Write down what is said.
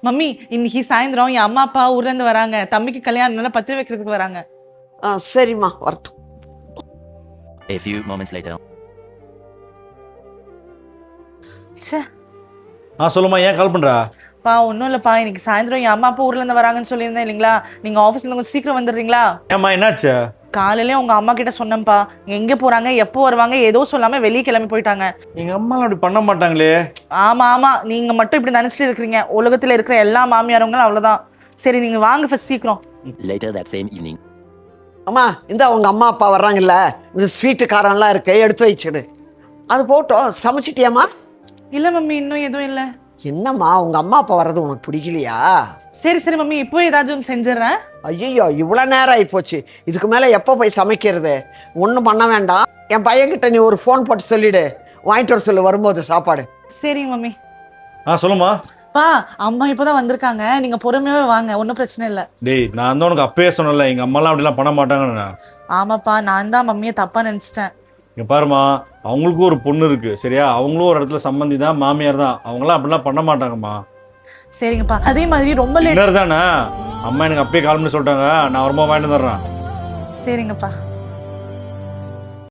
Mummy இன்னைக்கு சாயந்தரம் என் அம்மா அப்பா ஊர்ல இருந்து வராங்க. தம்பிக்கு கல்யாணம்னால பத்திரிக்கை வைக்கிறதுக்கு வராங்க. சரிம்மா வரட்டும். A few moments later. ச்சே சொல்லுமா, ஏன் கால் பண்றா? பா ஒன்றும் இல்லைப்பா, இன்னைக்கு சாயந்தரம் என் அம்மா அப்பா ஊர்ல இருந்து வராங்கன்னு சொல்லியிருந்தேன் இல்லைங்களா? நீங்க ஆஃபீஸ்ல இருந்து கொஞ்சம் சீக்கிரம் வந்துடுறீங்களா? ஏம்மா என்னாச்சு? காலையிலே உங்க அம்மா கிட்ட சொன்னேன்ப்பா, எங்க போறாங்க எப்போ வருவாங்க ஏதோ சொல்லாம வெளியே கிளம்பி போயிட்டாங்க. எங்க அம்மாலாம் அப்படி பண்ண மாட்டாங்களே. ஆமா ஆமா, நீங்க மட்டும் இப்படி நினைச்சிட்டு இருக்கிறீங்க. உலகத்துல இருக்கிற எல்லா மாமியாரவங்களும் அவ்வளவுதான். சரி நீங்க வாங்க ஃபர்ஸ்ட் சீக்கிரம். Later that same evening. அம்மா இந்த அவங்க அம்மா அப்பா வர்றாங்கல்ல, இந்த ஸ்வீட்டு காரம்லாம் இருக்கு, எடுத்து வச்சிடு. அது போட்டோம். சமைச்சிட்டியாம்மா? இல்ல மம்மி, இன்னும் எதுவும் இல்லை. என்னம்மா உங்க அம்மா அப்பா வர்றது உனக்கு பிடிக்கலையா? சரி சரி மம்மி, இப்போ ஏதாச்சும் ஒன்று செஞ்சிடறேன். ஐயோ இவ்வளோ நேரம் ஆகிப்போச்சு. இதுக்கு மேலே எப்போ போய் சமைக்கிறது? ஒன்றும் பண்ண வேண்டாம். என் பையன்கிட்ட நீ ஒரு ஃபோன் போட்டு சொல்லிவிடு, வாங்கிட்டு வர சொல்லு வரும்போது சாப்பாடு. சரிங்க மம்மி. சொல்லுமா. பா அம்மா இப்போதான் வந்திருக்காங்க, நீங்க பொறுமையாவே வாங்க, ஒன்றும் பிரச்சனை இல்லை. டேய், நான் தான் உனக்கு அப்பயே சொன்னல, எங்க அம்மாலாம் அப்படிலாம் பண்ண மாட்டாங்கன்னு. ஆமாப்பா, நான் தான் மம்மியை தப்பா நினைச்சிட்டேன். இங்க பாருமா, அவங்களுக்கும் ஒரு பொண்ணு இருக்கு சரியா? அவங்களும் ஒரு இடத்துல சம்பந்தி தான், மாமியார் தான். அவங்களாம் அப்படிலாம் பண்ண மாட்டாங்கம்மா. சரிங்கப்பா. அதே மாதிரி ரொம்ப லேட் தானே அம்மா எனக்கு அப்பயே கால் பண்ணி சொல்லிட்டாங்க. நான் வரும்போது வாங்கிட்டு வந்துடுறேன். சரிங்கப்பா.